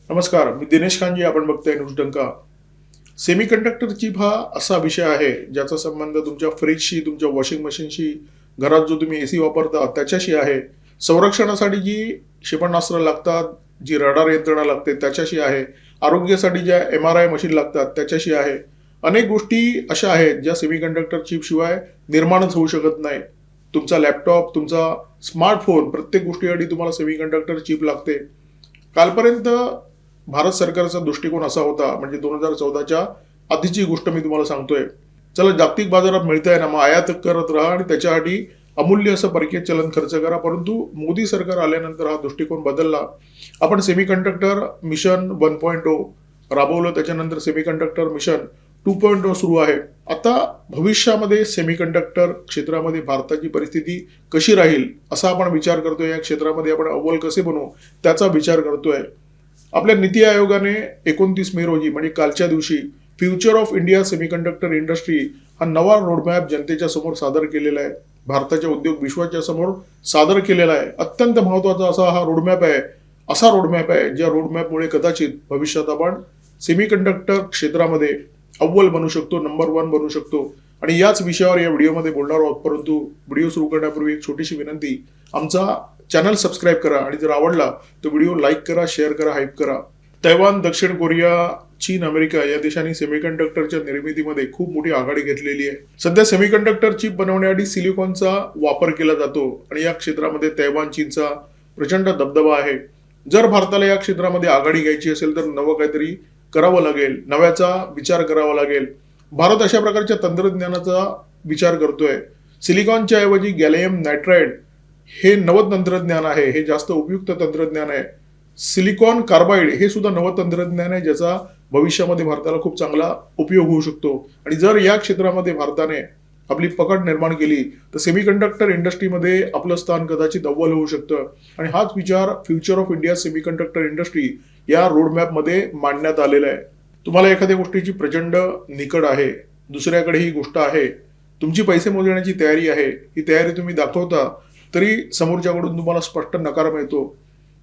नमस्कार, मी दिनेश खानजी. आपण बघताय न्यूजडंका. सेमीकंडक्टर चिप हा असा विषय आहे ज्याचा संबंध तुमच्या फ्रीजशी, तुमच्या वॉशिंग मशीनशी, घरात जो तुम्ही एसी वापरता त्याच्याशी आहे. संरक्षणासाठी जी क्षेपणास्त्र लागतात, जी रडार यंत्रणा लागते त्याच्याशी आहे. आरोग्यासाठी ज्या MRI मशीन लागतात त्याच्याशी आहे. अनेक गोष्टी अशा आहेत ज्या सेमीकंडक्टर चिप शिवाय निर्माणच होऊ शकत नाही. तुमचा लॅपटॉप, तुमचा स्मार्टफोन, प्रत्येक गोष्टीसाठी तुम्हाला सेमीकंडक्टर चिप लागते. कालपर्यंत भारत सरकारचा दृष्टिकोन असा होता, म्हणजे 2014च्या आधीची गोष्ट मी तुम्हाला सांगतोय. चला, जागतिक बाजारात मिळतंय ना, मग आयात करत राहा आणि त्याच्यासाठी अमूल्य असं परकीय चलन खर्च करा. परंतु मोदी सरकार आल्यानंतर हा दृष्टिकोन बदलला. आपण सेमीकंडक्टर मिशन 1.0 राबवलं, त्याच्यानंतर सेमीकंडक्टर मिशन 2.0 सुरू आहे. आता भविष्यामध्ये सेमीकंडक्टर क्षेत्रामध्ये भारताची परिस्थिती कशी राहील असा आपण विचार करतोय. या क्षेत्रामध्ये आपण अव्वल कसे बनवू त्याचा विचार करतोय. आपल्या नीती आयोगाने 29 मे रोजी, म्हणजे कालच्या दिवशी, future of India semiconductor industry हा नवा रोडमॅप जनतेच्या समोर सादर केलेला आहे. भारताच्या उद्योग विश्वाच्या समोर सादर केलेला आहे. अत्यंत महत्वाचा असा हा रोडमॅप आहे. असा रोडमॅप आहे ज्या रोडमॅपमुळे कदाचित भविष्यात आपण सेमीकंडक्टर क्षेत्रामध्ये अव्वल बनू शकतो, नंबर 1 बनू शकतो. आणि याच विषयावर या व्हिडिओमध्ये बोलणार आहोत. परंतु व्हिडिओ सुरू करण्यापूर्वी एक छोटीशी विनंती, आमचा चॅनल सबस्क्राईब करा आणि जर आवडला तर व्हिडिओ लाईक करा, शेअर करा, हाईप करा. तैवान, दक्षिण कोरिया, चीन, अमेरिका या देशांनी सेमीकंडक्टरच्या निर्मितीमध्ये खूप मोठी आघाडी घेतलेली आहे. सध्या सेमीकंडक्टर चिप बनवण्यासाठी सिलिकॉनचा वापर केला जातो आणि या क्षेत्रामध्ये तैवान, चीनचा प्रचंड दबदबा आहे. जर भारताला या क्षेत्रामध्ये आघाडी घ्यायची असेल तर नवं काहीतरी करावं लागेल, नव्याचा विचार करावा लागेल. भारत अशा प्रकारच्या तंत्रज्ञानाचा विचार करतोय. सिलिकॉनच्या ऐवजी गॅलियम नायट्राइड हे नवं तंत्रज्ञान आहे. हे जास्त उपयुक्त तंत्रज्ञान आहे. सिलिकॉन कार्बाइड हे सुद्धा नवं तंत्रज्ञान आहे ज्याचा भविष्यामध्ये भारताला खूप चांगला उपयोग होऊ शकतो. आणि जर या क्षेत्रामध्ये भारताने आपली पकड निर्माण केली तर सेमीकंडक्टर इंडस्ट्रीमध्ये आपलं स्थान कदाचित अव्वल होऊ शकतं. आणि हाच विचार future of India semiconductor industry या रोडमॅपमध्ये मांडण्यात आलेला आहे. तुम्हाला एखाद्या गोष्टीची प्रचंड निकड आहे, दुसऱ्याकडे ही गोष्ट आहे, तुमची पैसे मोजण्याची तयारी आहे, ही तयारी तुम्ही दाखवता तरी समोरच्याकडून तुम्हाला स्पष्ट नकार मिळतो.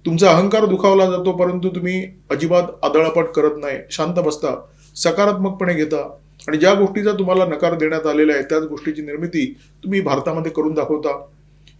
तुमचा अहंकार दुखावला जातो, परंतु तुम्ही अजिबात आदळापट करत नाही, शांत बसता, सकारात्मकपणे घेता आणि ज्या गोष्टीचा तुम्हाला नकार देण्यात आलेला आहे त्याच गोष्टीची निर्मिती तुम्ही भारतामध्ये करून दाखवता.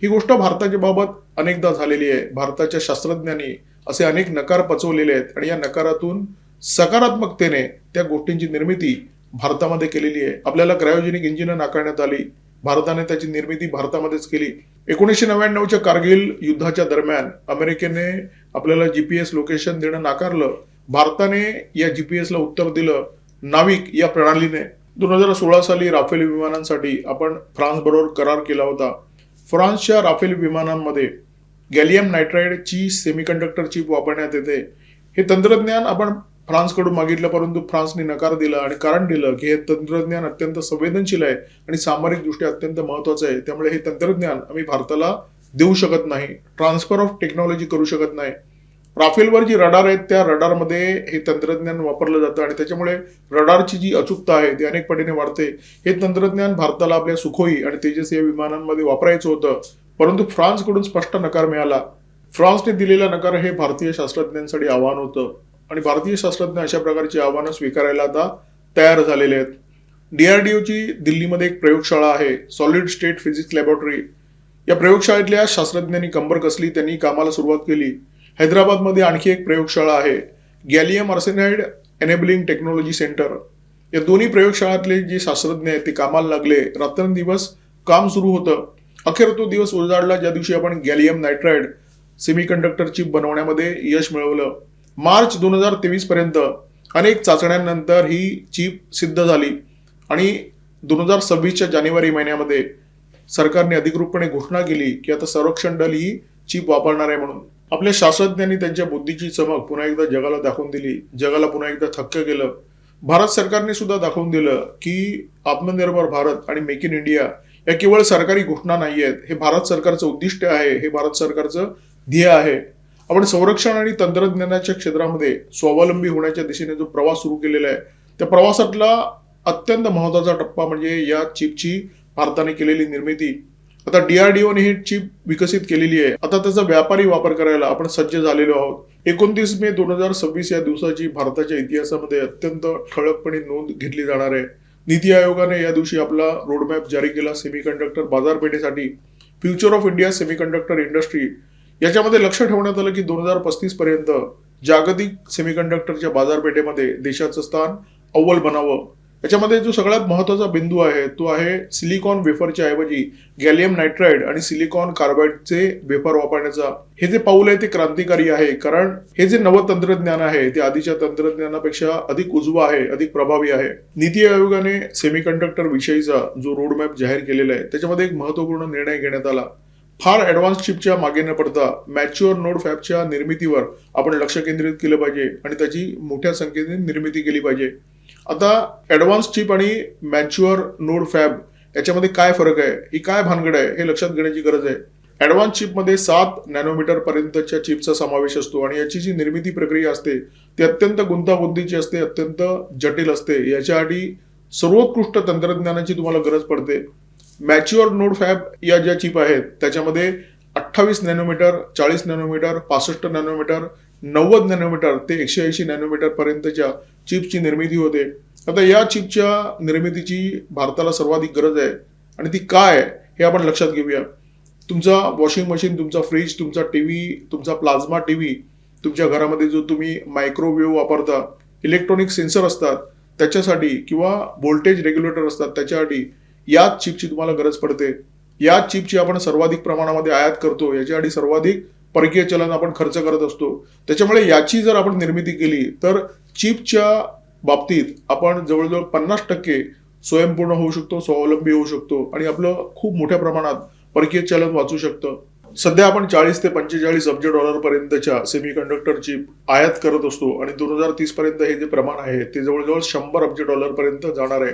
ही गोष्ट भारताच्या बाबत अनेकदा झालेली आहे. भारताच्या शास्त्रज्ञांनी असे अनेक नकार पचवलेले आहेत आणि या नकारातून सकारात्मकतेने त्या गोष्टींची निर्मिती भारतामध्ये केलेली आहे. आपल्याला क्रायोजेनिक इंजिन नाकारण्यात आली, भारताने त्याची निर्मिती भारतामध्येच केली. 1999च्या कारगिल युद्धाच्या दरम्यान अमेरिकेने आपल्याला GPS लोकेशन देणं नाकारलं. भारताने या GPS ला उत्तर दिलं नाविक या प्रणालीने. 2016 साली राफेल विमानांसाठी आपण फ्रान्स बरोबर करार केला होता. फ्रान्सच्या राफेल विमानांमध्ये गॅलियम नायट्राइडची सेमीकंडक्टर चिप वापरण्यात येते. हे तंत्रज्ञान आपण फ्रान्सकडून मागितलं, परंतु फ्रान्सने नकार दिला आणि कारण दिलं की हे तंत्रज्ञान अत्यंत संवेदनशील आहे आणि सामरिकदृष्ट्या अत्यंत महत्वाचं आहे. त्यामुळे हे तंत्रज्ञान आम्ही भारताला देऊ शकत नाही, ट्रान्सफर ऑफ टेक्नॉलॉजी करू शकत नाही. राफेलवर जी रडार आहेत त्या रडारमध्ये हे तंत्रज्ञान वापरलं जातं आणि त्याच्यामुळे रडारची जी अचूकता आहे ती अनेक पटीने वाढते. हे तंत्रज्ञान भारताला आपल्या सुखोई आणि तेजस या विमानांमध्ये वापरायचं होतं, परंतु फ्रान्सकडून स्पष्ट नकार मिळाला. फ्रान्सने दिलेला नकार हे भारतीय शास्त्रज्ञांसाठी आव्हान होतं आणि भारतीय शास्त्रज्ञ अशा प्रकारची आव्हानं स्वीकारायला आता तयार झालेले आहेत. DRDOची दिल्लीमध्ये एक प्रयोगशाळा आहे, सॉलिड स्टेट फिजिक्स लॅबोरेटरी. या प्रयोगशाळेतल्या शास्त्रज्ञांनी कंबर कसली, त्यांनी कामाला सुरुवात केली. हैदराबादमध्ये आणखी एक प्रयोगशाळा आहे, gallium arsenide enabling technology centre. या दोन्ही प्रयोगशाळातले जे शास्त्रज्ञ आहेत ते कामाला लागले. रात्रंदिवस काम सुरू होतं. अखेर तो दिवस उजाडला ज्या दिवशी आपण गॅलियम नायट्राइड सेमीकंडक्टर चिप बनवण्यामध्ये यश मिळवलं. मार्च 2023 पर्यंत अनेक चाचण्यांनंतर ही चिप सिद्ध झाली आणि 2026च्या जानेवारी महिन्यामध्ये सरकारने अधिकृतपणे घोषणा केली की आता संरक्षण दल ही चिप वापरणार आहे म्हणून. आपल्या शास्त्रज्ञांनी त्यांच्या बुद्धीची चमक पुन्हा एकदा जगाला दाखवून दिली, जगाला पुन्हा एकदा थक्क केलं. भारत सरकारने सुद्धा दाखवून दिलं की आत्मनिर्भर भारत आणि मेक इन इंडिया या केवळ सरकारी घोषणा नाही आहेत, हे भारत सरकारचं उद्दिष्ट आहे, हे भारत सरकारचं ध्येय आहे. आपण संरक्षण आणि तंत्रज्ञानाच्या क्षेत्रामध्ये स्वावलंबी होण्याच्या दिशेने जो प्रवास सुरू केलेला आहे त्या प्रवासातला अत्यंत महत्वाचा टप्पा म्हणजे या चिपची भारताने केलेली निर्मिती. आता DRDOने ही चिप विकसित केलेली आहे. आता त्याचा व्यापारी वापर करायला आपण सज्ज झालेलो आहोत. 29 मे 2026 या दिवसाची भारताच्या इतिहासामध्ये अत्यंत ठळकपणे नोंद घेतली जाणार आहे. नीती आयोगाने या दिवशी आपला रोडमॅप जारी केला सेमीकंडक्टर बाजारपेठेसाठी. Future of India semiconductor industry याच्यामध्ये लक्ष ठेवण्यात आलं की 2035 पर्यंत जागतिक सेमीकंडक्टरच्या बाजारपेठेमध्ये देशाचं स्थान अव्वल बनावं. याच्यामध्ये जो सगळ्यात महत्वाचा बिंदू आहे तो आहे सिलिकॉन वेफरच्या ऐवजी गॅलियम नायट्राइड आणि सिलिकॉन कार्बाइडचे वेफर वापरण्याचा. हे जे पाऊल आहे ते क्रांतिकारी आहे, कारण हे जे नवं तंत्रज्ञान आहे ते आधीच्या तंत्रज्ञानापेक्षा अधिक उजवं आहे, अधिक प्रभावी आहे. नीती आयोगाने सेमीकंडक्टर विषयीचा जो रोडमॅप जाहीर केलेला आहे त्याच्यामध्ये एक महत्वपूर्ण निर्णय घेण्यात आला. फार ऍडव्हान्स चिपच्या मागे न पडता मॅच्युअर नोड फॅबच्या निर्मितीवर आपण लक्ष केंद्रित केलं पाहिजे आणि त्याची मोठ्या संख्येने निर्मिती केली पाहिजे. आता ऍडव्हान्स चिप आणि मॅच्युअर नोड फॅब याच्यामध्ये काय फरक आहे, ही काय भानगड आहे हे लक्षात घेण्याची गरज आहे. ऍडव्हान्स चिपमध्ये 7 नॅनोमीटर पर्यंतच्या चिपचा समावेश असतो आणि याची जी निर्मिती प्रक्रिया असते ती अत्यंत गुंतागुंतीची असते, अत्यंत जटिल असते. याच्यासाठी सर्वोत्कृष्ट तंत्रज्ञानाची तुम्हाला गरज पडते. मॅच्युअर नोड फॅब या ज्या चिप आहेत त्याच्यामध्ये 28 नॅनोमीटर, 40 नॅनोमीटर, 65 नॅनोमीटर, 90 नॅनोमीटर ते 180 नॅनोमीटर पर्यंतच्या चिपची निर्मिती होते. आता या चिपच्या निर्मितीची भारताला सर्वाधिक गरज आहे आणि ती काय हे आपण लक्षात घेऊया. तुमचा वॉशिंग मशीन, तुमचा फ्रीज, तुमचा टीव्ही, तुमचा प्लाझ्मा टीव्ही, तुमच्या घरामध्ये जो तुम्ही मायक्रोवेव्ह वापरता, इलेक्ट्रॉनिक सेन्सर असतात त्याच्यासाठी किंवा व्होल्टेज रेग्युलेटर असतात त्याच्यासाठी याच चिपची तुम्हाला गरज पडते. या चिपची आपण सर्वाधिक प्रमाणामध्ये आयात करतो, याच्यासाठी सर्वाधिक परकीय चलन आपण खर्च करत असतो. त्याच्यामुळे याची जर आपण निर्मिती केली तर चिपच्या बाबतीत आपण जवळजवळ 50% स्वयंपूर्ण होऊ शकतो, स्वावलंबी होऊ शकतो आणि आपलं खूप मोठ्या प्रमाणात परकीय चलन वाचू शकतं. सध्या आपण 40 ते 45 अब्ज डॉलर पर्यंतच्या सेमीकंडक्टर चिप आयात करत असतो आणि 2030 पर्यंत हे जे प्रमाण आहे ते जवळजवळ 100 अब्ज डॉलर पर्यंत जाणार आहे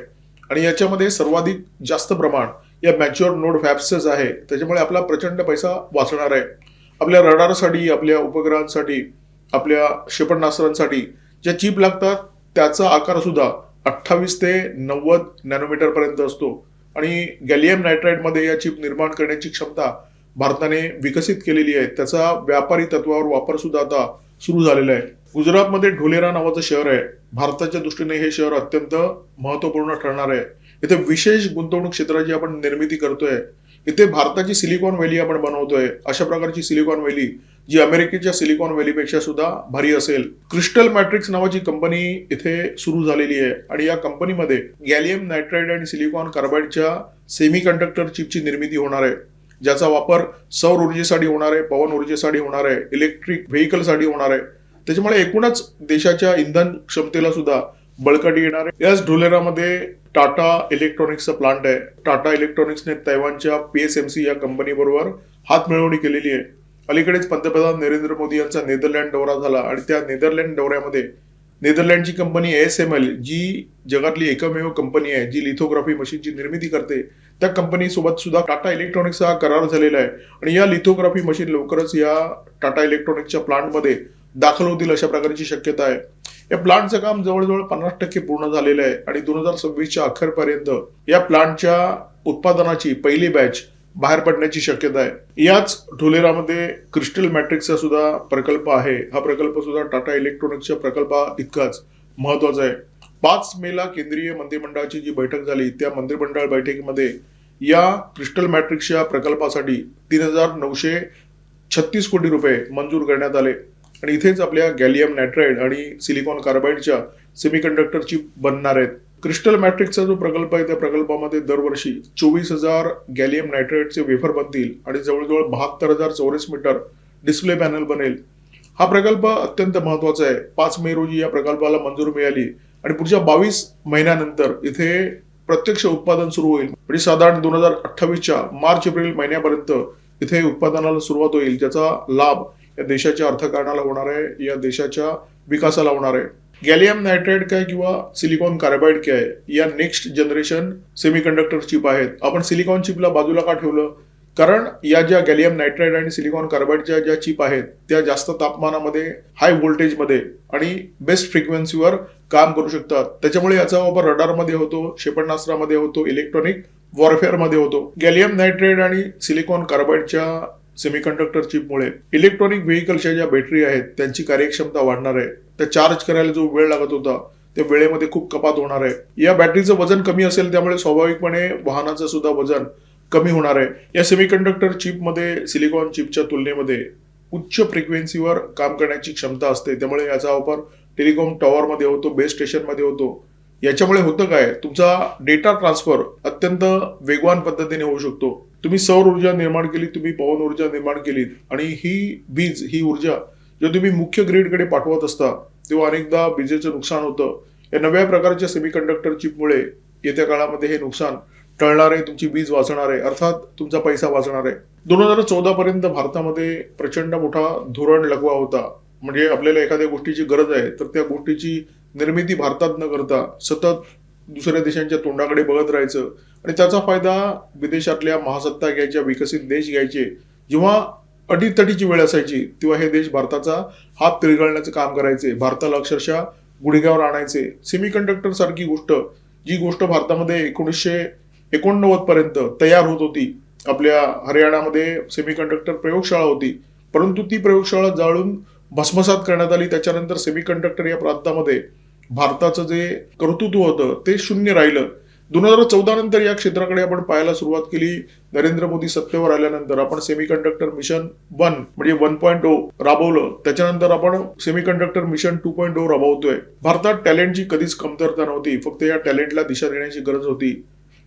आणि याच्यामध्ये सर्वाधिक जास्त प्रमाण या मॅच्युअर नोड फॅब्सच आहे. त्याच्यामुळे आपला प्रचंड पैसा वाचणार आहे. आपल्या रडारसाठी, आपल्या उपग्रहांसाठी, आपल्या क्षेपणास्त्रांसाठी ज्या चिप लागतात त्याचा आकार सुद्धा 28 ते 90 नॅनोमीटर पर्यंत असतो आणि गॅलियम नायट्राइडमध्ये या चिप निर्माण करण्याची क्षमता भारताने विकसित केलेली आहे. त्याचा व्यापारी तत्वावर वापर सुद्धा आता सुरू झालेला आहे. गुजरातमध्ये ढोलेरा नावाचं शहर आहे. भारताच्या दृष्टीने हे शहर अत्यंत महत्वपूर्ण ठरणार आहे. इथे विशेष गुंतवणूक क्षेत्राची आपण निर्मिती करतोय. इथे भारताची सिलिकॉन व्हॅली आपण बनवतोय. अशा प्रकारची सिलिकॉन व्हॅली जी अमेरिकेच्या सिलिकॉन व्हॅलीपेक्षा सुद्धा भारी असेल. क्रिस्टल मॅट्रिक्स नावाची कंपनी इथे सुरू झालेली आहे आणि या कंपनीमध्ये गॅलियम नायट्राइड आणि सिलिकॉन कार्बाइडच्या सेमीकंडक्टर चिपची निर्मिती होणार आहे, ज्याचा वापर सौर ऊर्जेसाठी होणार आहे, पवन ऊर्जेसाठी होणार आहे, इलेक्ट्रिक व्हेकलसाठी होणार आहे. त्याच्यामुळे एकूणच देशाच्या इंधन क्षमतेला सुद्धा बळकटी येणार आहे. याच ढोलेरामध्ये टाटा इलेक्ट्रॉनिक्सचा प्लांट आहे. टाटा इलेक्ट्रॉनिक्सने तैवानच्या PSMC या कंपनी बरोबर हातमिळवणी केलेली आहे. अलीकडेच पंतप्रधान नरेंद्र मोदी यांचा नेदरलँड दौरा झाला आणि त्या नेदरलँड दौऱ्यामध्ये नेदरलँडची कंपनी ASML जी जगातली एकमेव कंपनी आहे जी लिथोग्राफी मशीनची निर्मिती करते, त्या कंपनी सोबत सुद्धा टाटा इलेक्ट्रॉनिक्सचा हा करार झालेला आहे आणि या लिथोग्राफी मशीन लवकरच या टाटा इलेक्ट्रॉनिक्सच्या प्लांटमध्ये दाखल होतील अशा प्रकारची शक्यता आहे. या प्लांटचं काम जवळजवळ 50% पूर्ण झालेलं आहे आणि 2026च्या अखेरपर्यंत या प्लांटच्या उत्पादनाची पहिली बॅच बाहेर पडण्याची शक्यता आहे. याच ढोलेरामध्ये क्रिस्टल मॅट्रिक्सचा सुद्धा प्रकल्प आहे. हा प्रकल्प सुद्धा टाटा इलेक्ट्रॉनिक्सच्या प्रकल्पा इतकाच महत्वाचा आहे. 5 मेला केंद्रीय मंत्रिमंडळाची जी बैठक झाली त्या मंत्रिमंडळ बैठकीमध्ये या क्रिस्टल मॅट्रिक्सच्या प्रकल्पासाठी 3,936 कोटी रुपये मंजूर करण्यात आले आणि इथेच आपल्या गॅलियम नायट्राइड आणि सिलिकॉन कार्बाइडच्या सेमीकंडक्टर चिप बनणार आहेत. क्रिस्टल मॅट्रिक्सचा जो प्रकल्प आहे त्या प्रकल्पामध्ये दरवर्षी 24,000 गॅलियम नायट्राइडचे वेफर बनतील आणि जवळजवळ 72,000 चौरस मीटर डिस्प्ले पॅनल बनेल. हा प्रकल्प अत्यंत महत्वाचा आहे. 5 मे रोजी या प्रकल्पाला मंजुरी मिळाली आणि पुढच्या 22 महिन्यानंतर इथे प्रत्यक्ष उत्पादन सुरू होईल. म्हणजे साधारण 2028च्या मार्च एप्रिल महिन्यापर्यंत इथे उत्पादनाला सुरुवात होईल, ज्याचा लाभ या देशाच्या अर्थकारणाला होणार आहे, या देशाच्या विकासाला होणार आहे. गॅलियम नायट्राइड काय किंवा सिलिकॉन कार्बाइड काय या नेक्स्ट जनरेशन सेमीकंडक्टर चिप आहेत. आपण सिलिकॉन चिपला बाजूला का ठेवलं? कारण या ज्या गॅलियम नायट्राइड आणि सिलिकॉन कार्बाइडच्या ज्या चिप आहेत त्या जास्त तापमानामध्ये, हाय व्होल्टेजमध्ये आणि बेस्ट फ्रिक्वेन्सीवर काम करू शकतात. त्याच्यामुळे याचा वापर रडारमध्ये होतो, क्षेपणास्त्रामध्ये होतो, इलेक्ट्रॉनिक वॉरफेअरमध्ये होतो. गॅलियम नायट्रेट आणि सिलिकॉन कार्बाइडच्या सेमीकंडक्टर चिपमुळे इलेक्ट्रॉनिक व्हेकलच्या ज्या बॅटरी आहेत त्यांची कार्यक्षमता वाढणार आहे. त्या चार्ज करायला जो वेळ लागत होता त्या वेळेमध्ये खूप कपात होणार आहे. या बॅटरीचं वजन कमी असेल त्यामुळे स्वाभाविकपणे वाहनाचं सुद्धा वजन कमी होणार आहे. या सेमीकंडक्टर चिपमध्ये सिलिकॉन चिपच्या तुलनेमध्ये उच्च फ्रिक्वेन्सीवर काम करण्याची क्षमता असते. त्यामुळे याचा वापर टेलिकॉम टॉवरमध्ये होतो, बेस स्टेशनमध्ये होतो. याच्यामुळे होतं काय, तुमचा डेटा ट्रान्सफर अत्यंत वेगवान पद्धतीने होऊ शकतो. तुम्ही सौर ऊर्जा निर्माण केली, तुम्ही पवन ऊर्जा निर्माण केली आणि ही ऊर्जा जेव्हा तुम्ही मुख्य ग्रीडकडे पाठवत असता तेव्हा अनेकदा विजेचं नुकसान होतं. या नव्या प्रकारच्या सेमीकंडक्टर चिपमुळे येत्या काळामध्ये हे नुकसान टळणार आहे, तुमची वीज वाचणार आहे, अर्थात तुमचा पैसा वाचणार आहे. 2014 पर्यंत भारतामध्ये प्रचंड मोठा धोरण लघवा होता. म्हणजे आपल्याला एखाद्या गोष्टीची गरज आहे तर त्या गोष्टीची निर्मिती भारतात न करता सतत दुसऱ्या देशांच्या तोंडाकडे बघत राहायचं आणि त्याचा फायदा विदेशातल्या महासत्ता घ्यायच्या, विकसित देश घ्यायचे. जेव्हा अडीतटीची वेळ असायची तेव्हा हे देश भारताचा हात पिळगळण्याचं काम करायचे, भारताला अक्षरशः गुडघ्यावर आणायचे. सेमीकंडक्टर सारखी गोष्ट, जी गोष्ट भारतामध्ये 1989 पर्यंत तयार होत होती, आपल्या हरियाणामध्ये सेमीकंडक्टर प्रयोगशाळा होती, परंतु ती प्रयोगशाळा जाळून भस्मसात करण्यात आली. त्याच्यानंतर सेमीकंडक्टर या प्रांतामध्ये भारताचं जे कर्तृत्व होतं ते शून्य राहिलं. 2014 नंतर या क्षेत्राकडे आपण पाहायला सुरुवात केली. नरेंद्र मोदी सत्तेवर आल्यानंतर आपण सेमीकंडक्टर मिशन 1 म्हणजे 1.0 राबवलं. त्याच्यानंतर आपण सेमीकंडक्टर मिशन 2.0 राबवतोय. भारतात टॅलेंटची कधीच कमतरता नव्हती, फक्त या टॅलेंटला दिशा देण्याची गरज होती.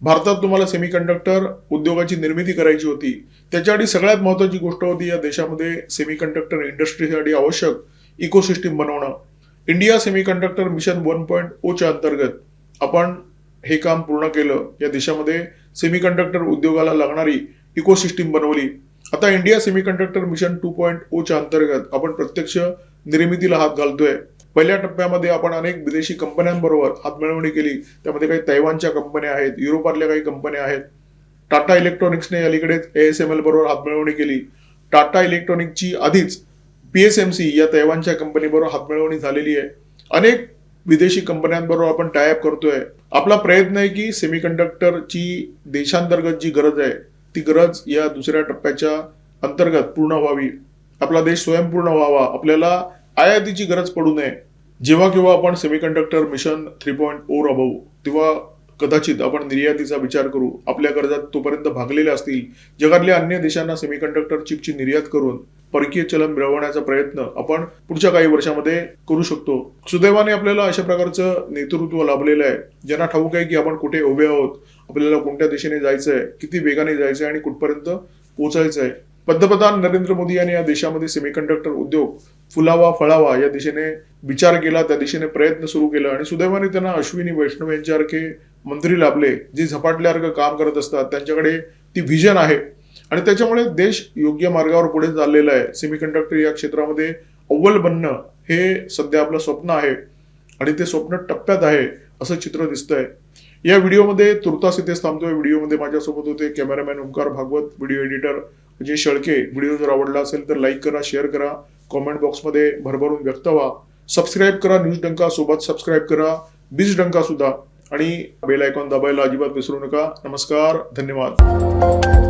भारतात तुम्हाला सेमीकंडक्टर उद्योगाची निर्मिती करायची होती. त्याच्यासाठी सगळ्यात महत्वाची गोष्ट होती या देशामध्ये सेमीकंडक्टर इंडस्ट्रीसाठी आवश्यक इकोसिस्टीम बनवणं. इंडिया सेमीकंडक्टर मिशन 1.0च्या अंतर्गत आपण हे काम पूर्ण केलं. या देशामध्ये सेमीकंडक्टर उद्योगाला लागणारी इकोसिस्टीम बनवली. आता इंडिया सेमीकंडक्टर मिशन 2.0च्या अंतर्गत आपण प्रत्यक्ष निर्मितीला हात घालतोय. पहिल्या टप्प्यामध्ये आपण अनेक विदेशी कंपन्यांबरोबर हातमिळवणी केली. त्यामध्ये काही तैवानच्या कंपन्या आहेत, युरोपातल्या काही कंपन्या आहेत. टाटा इलेक्ट्रॉनिक्सने अलीकडेच ASML बरोबर हातमिळवणी केली. टाटा इलेक्ट्रॉनिक्सची आधीच PSMC या तैवानच्या कंपनीबरोबर हातमिळवणी झालेली आहे. अनेक विदेशी कंपन्यांबरोबर आपण टायअप करतोय. आपला प्रयत्न आहे की सेमीकंडक्टरची देशांतर्गत जी गरज आहे ती गरज या दुसऱ्या टप्प्याच्या अंतर्गत पूर्ण व्हावी. आपला देश स्वयंपूर्ण व्हावा, आपल्याला आयातीची गरज पडू नये. जेव्हा केव्हा आपण सेमीकंडक्टर मिशन 3.0 राबवू तेव्हा कदाचित आपण निर्यातीचा विचार करू. आपल्या गरजा तोपर्यंत भागलेल्या असतील. जगातल्या अन्य देशांना सेमीकंडक्टर चिपची निर्यात करून परकीय चलन मिळवण्याचा प्रयत्न आपण पुढच्या काही वर्षामध्ये करू शकतो. सुदैवाने आपल्याला अशा प्रकारचं नेतृत्व लाभलेलं आहे, ज्यांना ठाऊक आहे की आपण कुठे उभे आहोत, आपल्याला कोणत्या दिशेने जायचंय, किती वेगाने जायचंय आणि कुठपर्यंत पोहोचायचंय. पंतप्रधान नरेंद्र मोदी यांनी या देशामध्ये सेमीकंडक्टर उद्योग फुलावा फळावा या दिशेने विचार केला, त्या दिशेने प्रयत्न सुरू केला आणि सुदैवाने त्यांना अश्विनी वैष्णव यांच्यासारखे मंत्री लाभले जे झपाटल्यासारखं काम करत असतात. त्यांच्याकडे ती व्हिजन आहे आणि त्याच्यामुळे देश योग्य मार्गावर पुढे चाललेला आहे. सेमीकंडक्टर या क्षेत्रामध्ये अव्वल बनणं हे सध्या आपलं स्वप्न आहे आणि ते स्वप्न टप्प्यात आहे असं चित्र दिसतंय. या व्हिडिओमध्ये तुर्तास इथेच थांबतोय. व्हिडिओमध्ये माझ्यासोबत होते cameraman Omkar Bhagwat, video editor Ajay Shelke. Video जर आवडला असेल तर लाईक करा, शेअर करा, कॉमेंट बॉक्समध्ये भरभरून व्यक्त व्हा. सबस्क्राईब करा न्यूज डंका सोबत, सबस्क्राईब करा बीज डंका सुद्धा आणि बेल आयकॉन दाबायला अजिबात विसरू नका. नमस्कार, धन्यवाद.